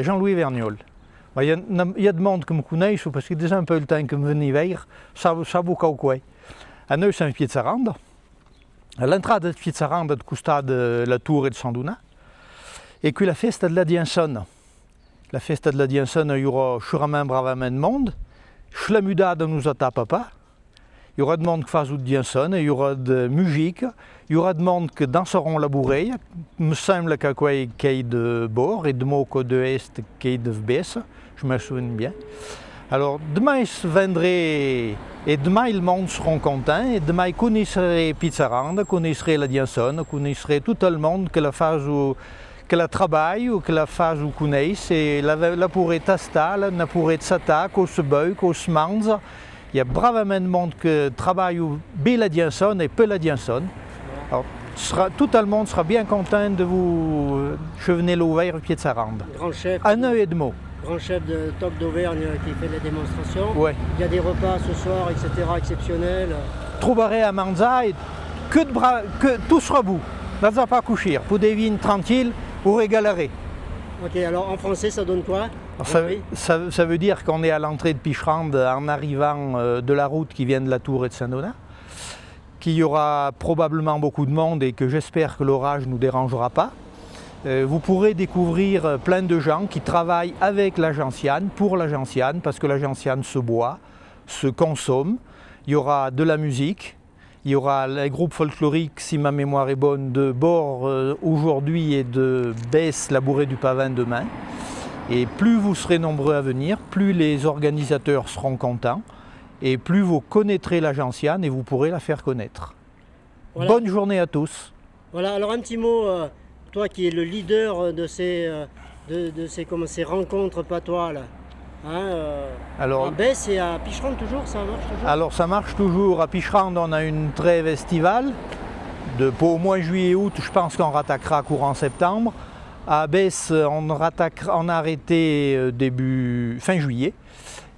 Jean-Louis Vergnol. Il y a de monde qui me connaissent parce que déjà un peu le temps que me venait vers, ça beaucoup quoi. À nous, c'est un Piazzaranda. À l'entrée de Piazzaranda, de costado de la Tour et de Sanduna. Et puis la festa de la Diansone. La festa de la Diansone, il y aura sûrement bravement de monde. Schlamudade nous attaque pas. Il y aura de monde qui fasse de Diansone, il y aura de musique, il y aura de monde qui danseront la bourreille. Il me semble qu'il y a de bord et de moco de est qui est de baisse. Je me souviens bien. Alors demain je vendrai et demain le monde seront contents et demain connaisserai Piazzaranda, connaisserai la Diansone, connaisserai tout le monde que la phase où que la travaille ou que la phase où connaisse et la pourrait tester, la pourrait s'attaquer, qu'on se beuille, qu'on se mange. Il y a bravement de monde qui travaille bien la Diansone et peu la Diansone. Alors tout le monde sera bien content de vous chevenir l'ouvert Piazzaranda. Grand chef. Un œil et de mots. Grand chef de Toc d'Auvergne qui fait les démonstrations. Ouais. Il y a des repas ce soir, etc. exceptionnels. Trouverez à Manza et que tout sera beau. Là, ça pas coucher. Pour des vignes tranquilles, vous régalerez. Ok, alors en français, ça donne quoi? Ça veut dire qu'on est à l'entrée de Picherande en arrivant de la route qui vient de la Tour et de Saint-Donat, qu'il y aura probablement beaucoup de monde et que j'espère que l'orage ne nous dérangera pas. Vous pourrez découvrir plein de gens qui travaillent avec la gentiane, pour la gentiane, parce que la gentiane se boit, se consomme. Il y aura de la musique, il y aura les groupes folkloriques, si ma mémoire est bonne, de Bord aujourd'hui et de Besse, la bourrée du Pavin demain. Et plus vous serez nombreux à venir, plus les organisateurs seront contents et plus vous connaîtrez la gentiane et vous pourrez la faire connaître. Voilà. Bonne journée à tous. Voilà, alors un petit mot. Toi qui es le leader de ces rencontres patois là. Alors, à Besse et à Picherande toujours, ça marche toujours? Alors ça marche toujours. À Picherande, on a une trêve estivale. Pour au mois juillet-août, je pense qu'on rattaquera courant septembre. À Besse, on a arrêté fin juillet.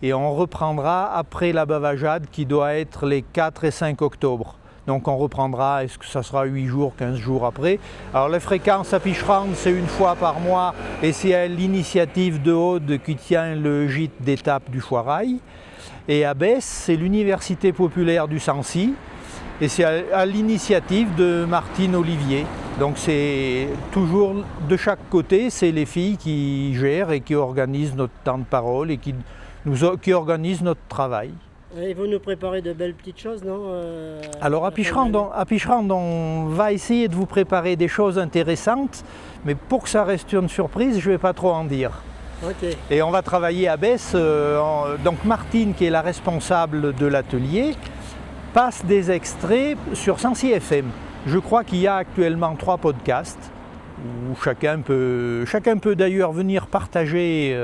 Et on reprendra après la bavajade qui doit être les 4 et 5 octobre. Donc on reprendra, est-ce que ça sera 8 jours, 15 jours après. Alors les fréquences à Picherande, c'est une fois par mois et c'est l'initiative de Aude qui tient le gîte d'étape du Foirail. Et à Besse, c'est l'Université populaire du Sancy et c'est à l'initiative de Martine Olivier. Donc c'est toujours de chaque côté, c'est les filles qui gèrent et qui organisent notre temps de parole et qui organisent notre travail. Et vous nous préparez de belles petites choses, non? Alors à Picherande, on va essayer de vous préparer des choses intéressantes, mais pour que ça reste une surprise, je ne vais pas trop en dire. Okay. Et on va travailler à Besse. Donc Martine, qui est la responsable de l'atelier, passe des extraits sur Sancy FM. Je crois qu'il y a actuellement 3 podcasts où chacun peut d'ailleurs venir partager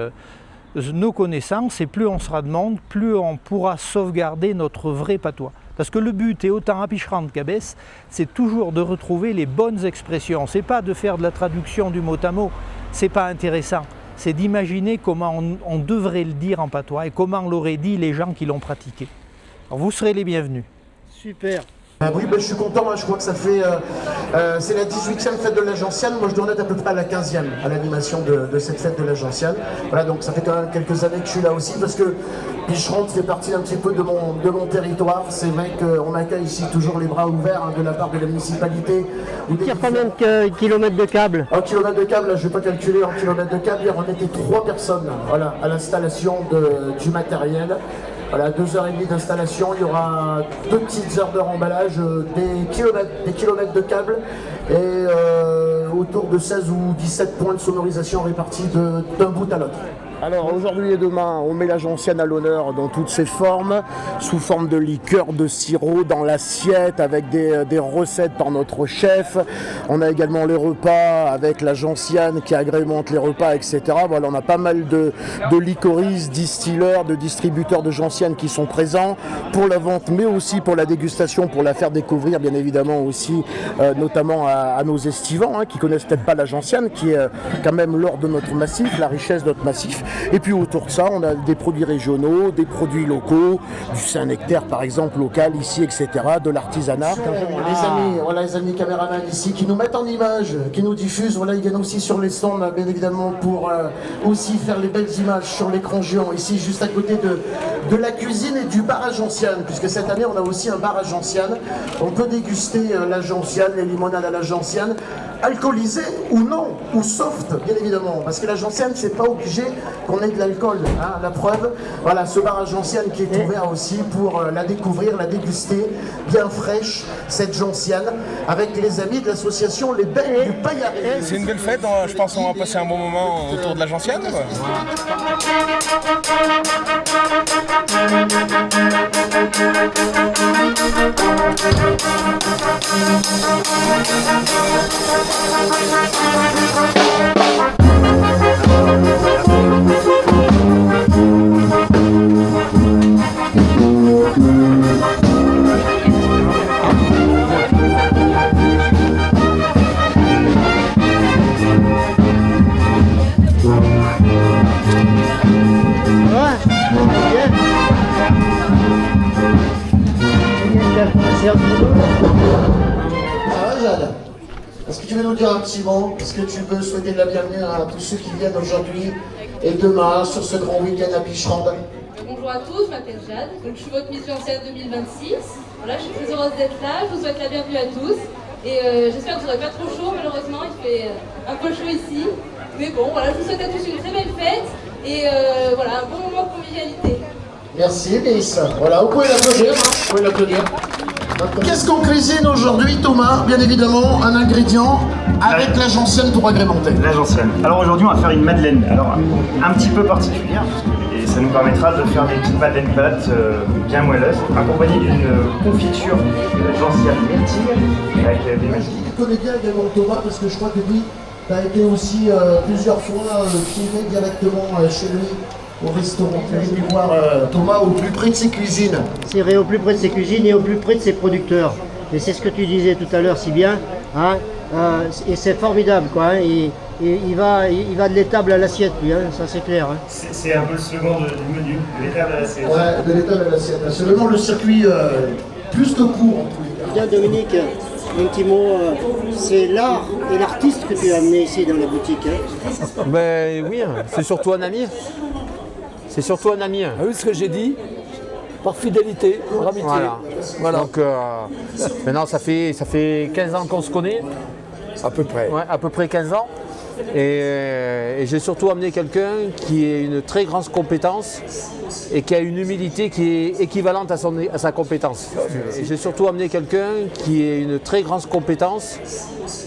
nos connaissances, et plus on sera de monde, plus on pourra sauvegarder notre vrai patois. Parce que le but, et autant à Picherande qu'à Besse, c'est toujours de retrouver les bonnes expressions. C'est pas de faire de la traduction du mot à mot, c'est pas intéressant. C'est d'imaginer comment on devrait le dire en patois et comment l'auraient dit les gens qui l'ont pratiqué. Alors vous serez les bienvenus. Super. Oui, je suis content, je crois que ça fait, c'est la 18e fête de la gentiane, moi je dois en être à peu près à la 15e à l'animation de cette fête de la gentiane. Voilà, donc ça fait quand même quelques années que je suis là aussi parce que Picherande fait partie un petit peu de mon territoire. C'est vrai qu'on accueille ici toujours les bras ouverts de la part de la municipalité. Il tire combien de kilomètres de câble? En kilomètres de câble, je ne vais pas calculer en kilomètres de câble, on était 3 personnes voilà, à l'installation du matériel. Voilà, 2h30 d'installation, il y aura 2 petites heures de remballage, des kilomètres de câbles et autour de 16 ou 17 points de sonorisation répartis d'un bout à l'autre. Alors aujourd'hui et demain, on met la gentiane à l'honneur dans toutes ses formes, sous forme de liqueur, de sirop, dans l'assiette, avec des recettes par notre chef. On a également les repas avec la gentiane qui agrémente les repas, etc. Voilà, on a pas mal de licoristes, distilleurs, de distributeurs de gentiane qui sont présents pour la vente, mais aussi pour la dégustation, pour la faire découvrir, bien évidemment aussi, notamment à nos estivants, qui connaissent peut-être pas la gentiane, qui est quand même l'or de notre massif, la richesse de notre massif. Et puis autour de ça, on a des produits régionaux, des produits locaux, du Saint-Nectaire par exemple local ici, etc., de l'artisanat. Les amis caméramans ici qui nous mettent en image, qui nous diffusent, voilà, ils viennent aussi sur les stands bien évidemment pour aussi faire les belles images sur l'écran géant ici juste à côté de la cuisine et du bar à gentiane, puisque cette année on a aussi un bar à gentiane. On peut déguster la gentiane, les limonades à la gentiane, alcoolisées ou non, ou soft bien évidemment, parce que la gentiane c'est pas obligé qu'on ait de l'alcool, hein, la preuve, voilà ce bar à gentiane qui est ouvert aussi pour la découvrir, la déguster, bien fraîche cette gentiane, avec les amis de l'association Les Belles du Paillaré. C'est une belle fête, je pense qu'on va passer un bon moment autour de la gentiane. Est-ce que tu veux nous dire un petit mot? Est-ce que tu veux souhaiter de la bienvenue à tous ceux qui viennent aujourd'hui et demain sur ce grand week-end à Picherande? Bonjour à tous, je m'appelle Jade, donc je suis votre Miss Gentiane 2026. Voilà, je suis très heureuse d'être là, je vous souhaite la bienvenue à tous. Et j'espère que vous n'aurez pas trop chaud, malheureusement, il fait un peu chaud ici. Mais bon, voilà, je vous souhaite à tous une très belle fête et voilà, un bon moment de convivialité. Merci Miss. Voilà, vous pouvez l'applaudir, hein, vous pouvez l'applaudir. Qu'est-ce qu'on cuisine aujourd'hui, Thomas? Bien évidemment, un ingrédient avec la gentiane pour agrémenter. La gentiane. Alors aujourd'hui, on va faire une madeleine. Alors un petit peu particulière, et ça nous permettra de faire des petites madeleines pâtes bien moelleuses, accompagnées d'une confiture de gentiane myrtille avec des mâchilles. Tu connais bien également Thomas parce que je crois que lui, tu as été aussi plusieurs fois filmé directement chez lui. Au restaurant, vous allez voir Thomas au plus près de ses cuisines. C'est vrai, au plus près de ses cuisines et au plus près de ses producteurs. Et c'est ce que tu disais tout à l'heure si bien, hein, et c'est formidable quoi. Hein, il va de l'étable à l'assiette lui, hein, ça c'est clair. Hein. C'est un peu le slogan du menu, de l'étable à l'assiette. Ouais, de l'étable à l'assiette. C'est vraiment le circuit plus que court en tous les cas. Bien Dominique, un petit mot, c'est l'art et l'artiste que tu as amené ici dans la boutique. Hein. Ben oui, c'est surtout un ami. C'est surtout un ami. Ah oui, ce que j'ai dit, par fidélité, par amitié. Voilà. Donc maintenant ça fait 15 ans qu'on se connaît. À peu près. Ouais, à peu près 15 ans. Et j'ai surtout amené quelqu'un qui a une très grande compétence et qui a une humilité qui est équivalente à sa compétence. Et j'ai surtout amené quelqu'un qui a une très grande compétence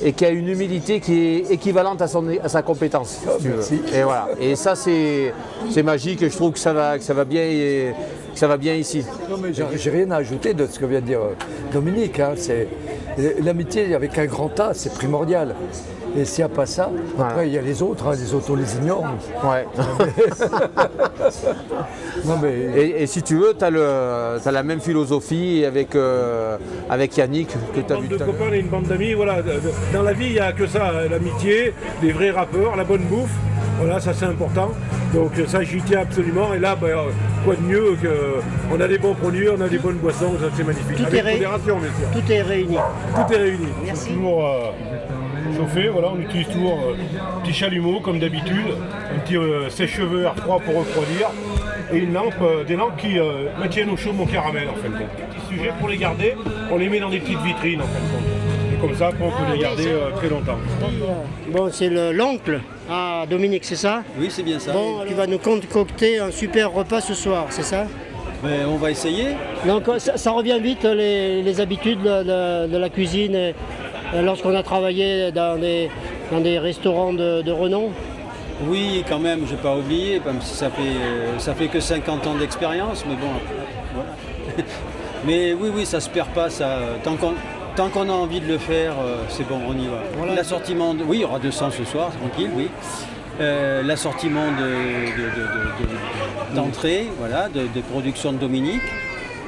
et qui a une humilité qui est équivalente à sa compétence. Si tu veux. Et voilà. Et ça c'est magique et je trouve que ça va bien ici. Non mais j'ai rien à ajouter de ce que vient de dire Dominique. Hein. L'amitié avec un grand A, c'est primordial. Et s'il n'y a pas ça, après il y a les autres, hein, les autres on les ignore. Ouais. Non, mais... et si tu veux, tu as la même philosophie avec Yannick que tu as vu tout à l'heure. Une bande de copains et une bande d'amis, voilà. Dans la vie, il n'y a que ça, l'amitié, les vrais rappeurs, la bonne bouffe. Voilà, ça c'est important. Donc ça j'y tiens absolument. Et là, quoi de mieux qu'on a des bons produits, on a des bonnes boissons, ça c'est magnifique. Tout avec est modération, bien sûr. Tout est réuni. Tout est réuni. Merci. Toujours chauffé, voilà, on utilise toujours un petit chalumeau comme d'habitude, un petit sèche-cheveux air froid pour refroidir, et une lampe, des lampes qui maintiennent au chaud mon caramel en fin de compte. Petit sujet pour les garder, on les met dans des petites vitrines en fin de compte. Et comme ça, on peut les garder très longtemps. Bon, c'est l'oncle à Dominique, c'est ça? Oui, c'est bien ça. Bon, tu vas nous concocter un super repas ce soir, c'est ça? Ben, on va essayer. Donc ça revient vite les habitudes de la cuisine et lorsqu'on a travaillé dans des restaurants de renom. Oui, quand même, je n'ai pas oublié, même si ça fait que 50 ans d'expérience, mais bon, voilà. Mais oui, ça se perd pas, ça. Tant qu'on a envie de le faire, c'est bon, on y va. Voilà. L'assortiment, oui, il y aura 200 ce soir, tranquille, oui. L'assortiment d'entrée, voilà, de production de Dominique,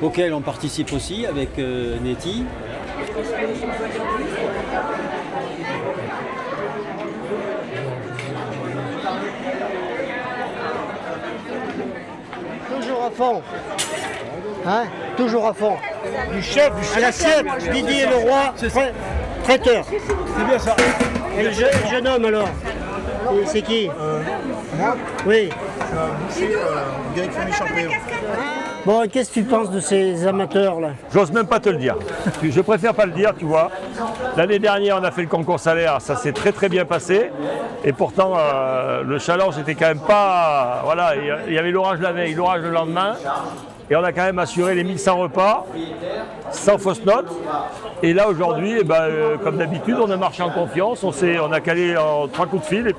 auquel on participe aussi avec Netty. fond. Hein? Toujours à fond. Du chef, À l'assiette, Didier Leroy, traiteur. c'est bien ça. Et le jeune homme alors? C'est qui? Moi, Oui. Guéric Famille-Champéon. Bon, qu'est-ce que tu penses de ces amateurs-là? J'ose même pas te le dire. Je préfère pas le dire, tu vois. L'année dernière, on a fait le concours salaire, ça s'est très très bien passé. Et pourtant, le challenge était quand même pas... Voilà, il y avait l'orage la veille, l'orage le lendemain. Et on a quand même assuré les 1100 repas, sans fausse note. Et là, aujourd'hui, eh ben, comme d'habitude, on a marché en confiance. On a calé en 3 coups de fil.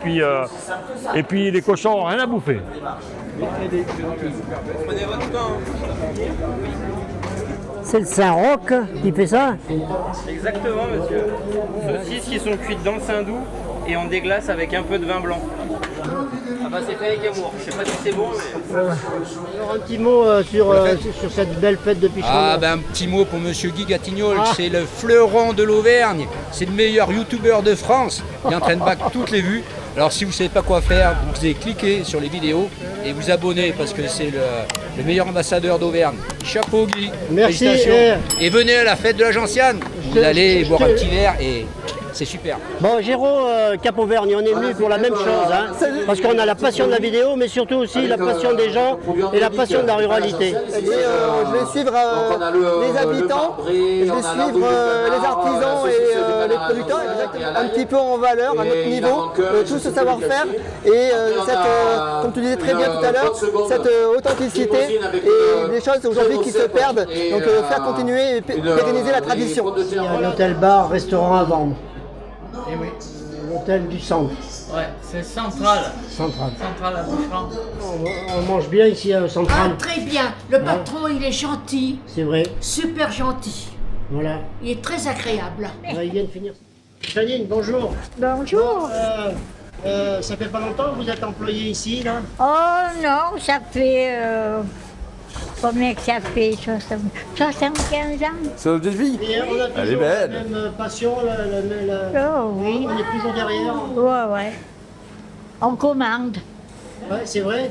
Et puis les cochons n'ont rien à bouffer. Prenez votre temps. C'est le Saint-Roch qui fait ça? Exactement, monsieur. Saucisses qui sont cuites dans le Saint-Doux et on déglace avec un peu de vin blanc. Ah bah c'est fait avec amour. Je sais pas si c'est bon, mais... Alors un petit mot sur cette belle fête de Pichon. Ah ben un petit mot pour monsieur Guy Gatignol, c'est le fleuron de l'Auvergne, c'est le meilleur youtubeur de France, il est en train de battre toutes les vues. Alors si vous ne savez pas quoi faire, vous pouvez cliquer sur les vidéos et vous abonner parce que c'est le meilleur ambassadeur d'Auvergne. Chapeau Guy, Merci. félicitations. Et venez à la fête de la Gentiane, vous allez boire un petit verre et c'est super. Bon, Géraud Cap-Auvergne, on est venu pour la même chose, hein, parce qu'on a la passion de la vidéo, mais surtout aussi la passion des gens et la passion de la ruralité. Et je vais suivre les habitants, je vais suivre les artisans et les producteurs, un petit peu en valeur, à notre niveau, tout ce savoir-faire et comme tu disais très bien tout à l'heure, cette authenticité et des choses aujourd'hui qui se perdent, donc faire continuer et pérenniser la tradition. Il y a un hôtel-bar, restaurant à vendre. Eh oui. L'hôtel du centre. Ouais, c'est central. Central. Central à Boucheron. On mange bien ici au central. Très bien. Le patron, il est gentil. C'est vrai. Super gentil. Voilà. Il est très agréable. Il vient de finir. Janine, bonjour. Bonjour. Ça fait pas longtemps que vous êtes employé ici, là? Oh non, ça fait... combien que ça fait? 75 ans. C'est notre vie. Elle est belle. La même passion, Oh oui. on est toujours derrière. Ouais, ouais. On commande. Ouais, c'est vrai.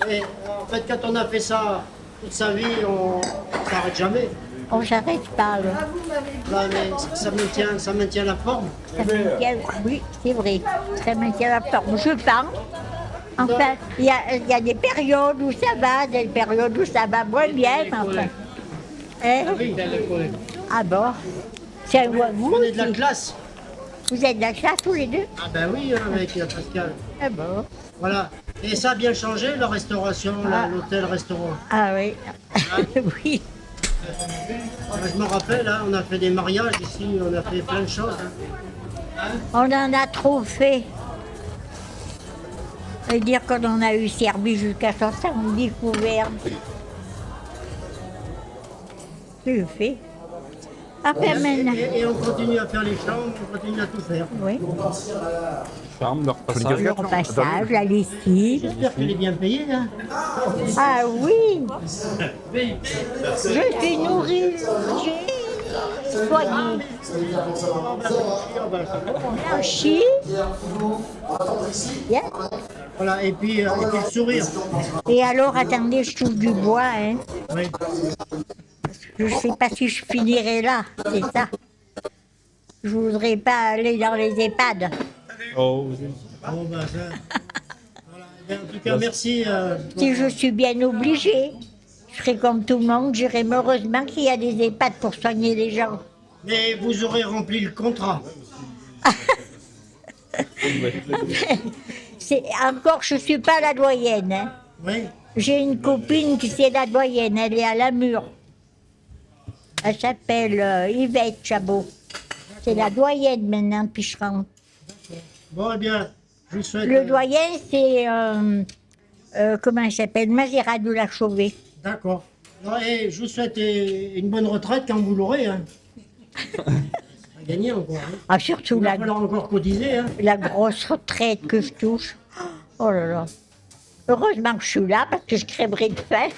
Et en fait, quand on a fait ça toute sa vie, on s'arrête jamais. On s'arrête pas, là. Là, mais ça maintient la forme. Ça maintient, oui, c'est vrai. Ça maintient la forme. Je pense. Enfin, il y a des périodes où ça va, des périodes où ça va moins bien, enfin. Hein? Ah bon? C'est vous On est de la classe. Vous êtes de la classe tous les deux? Ah ben oui, avec Pascal. Ah bon? Voilà. Et ça a bien changé, la restauration, l'hôtel-restaurant. Ah oui. Oui. Je me rappelle, hein, on a fait des mariages ici, on a fait plein de choses. Hein. On en a trop fait. Et dire qu'on en a eu servi jusqu'à 70 couverts. C'est le fait. Après, maintenant. Et on continue à faire les chambres, on continue à tout faire. Oui. Chambre, Le repassage, la lessive. J'espère qu'elle est bien payée. Hein. Ah oui. Je suis nourrie, soignée, blanchie. Bien. Voilà, et puis le sourire. Et alors, attendez, je touche du bois, hein. Oui. Je ne sais pas si je finirai là, c'est ça. Je voudrais pas aller dans les EHPAD. Oh. Bon, ben, ça... voilà. En tout cas, merci. Si je suis bien obligée, je serai comme tout le monde, j'irai. Heureusement qu'il y a des EHPAD pour soigner les gens. Mais vous aurez rempli le contrat. Encore, je ne suis pas la doyenne. Hein. Oui. J'ai une copine qui c'est la doyenne, elle est à la Mure. Elle s'appelle Yvette Chabot. C'est la doyenne maintenant de Picheron. Bon, eh bien, je vous souhaite... Le doyen, c'est... comment il s'appelle? Mazira de la Chauvet. D'accord. Et je vous souhaite une bonne retraite quand vous l'aurez. Hein. À gagner encore. Hein. Ah, surtout Il va falloir encore cotiser. Hein. La grosse retraite que je touche. Oh là là. Heureusement que je suis là parce que je crèverais de faim.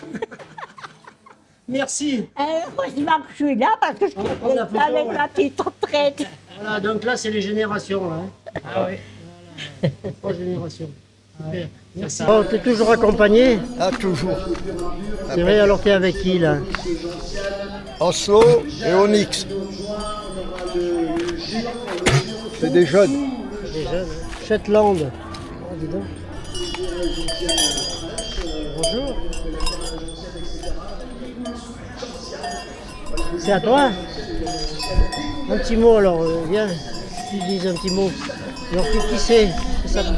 Merci. Heureusement que je suis là parce que je crèverais de faim avec ma petite retraite. Voilà, donc là, c'est les générations. Là, hein. Ah oui. Voilà. 3 générations. Super. Oh, t'es toujours accompagné? Ah, toujours. C'est vrai, alors t'es avec qui là? Oslo et Onyx. C'est des jeunes. Des jeunes, hein. Shetland. Oh, dis donc. Bonjour. C'est à toi? Un petit mot alors, viens, tu dis un petit mot. Alors qui c'est? Ça... Fred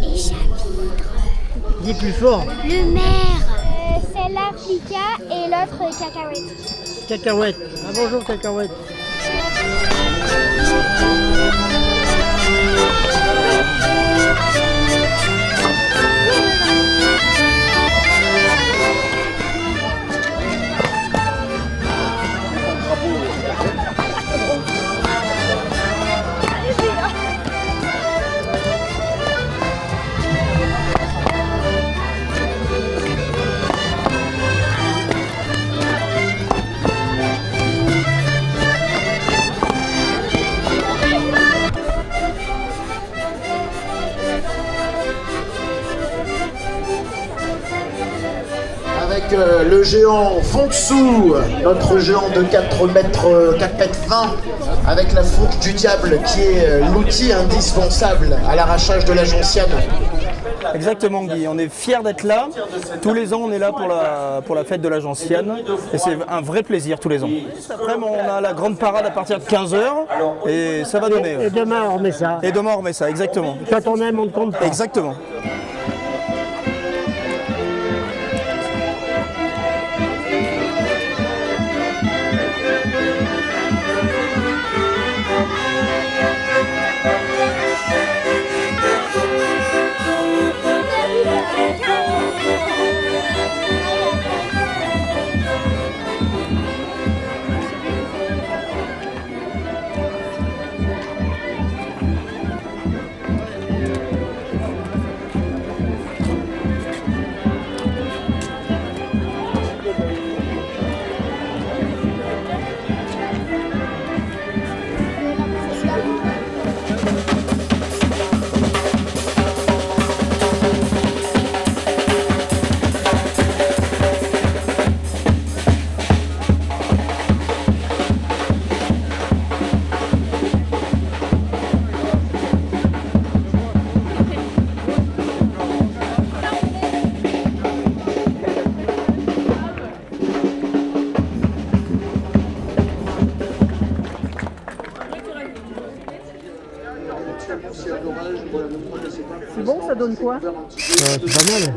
et Chapitre. Dis plus fort. Le maire. C'est l'Africa et l'autre Cacahuète. Cacahuète. Ah bonjour Cacahuète. Avec le géant Fongsu, notre géant de 4 mètres 20, avec la fourche du diable qui est l'outil indispensable à l'arrachage de la gentiane. Exactement Guy, on est fiers d'être là. Tous les ans on est là pour la fête de la gentiane et c'est un vrai plaisir tous les ans. Après on a la grande parade à partir de 15h et ça va donner. Et demain on remet ça. Et demain on remet ça, exactement. Quand on aime on ne compte pas. Exactement. C'est bon, ça donne quoi? C'est pas mal.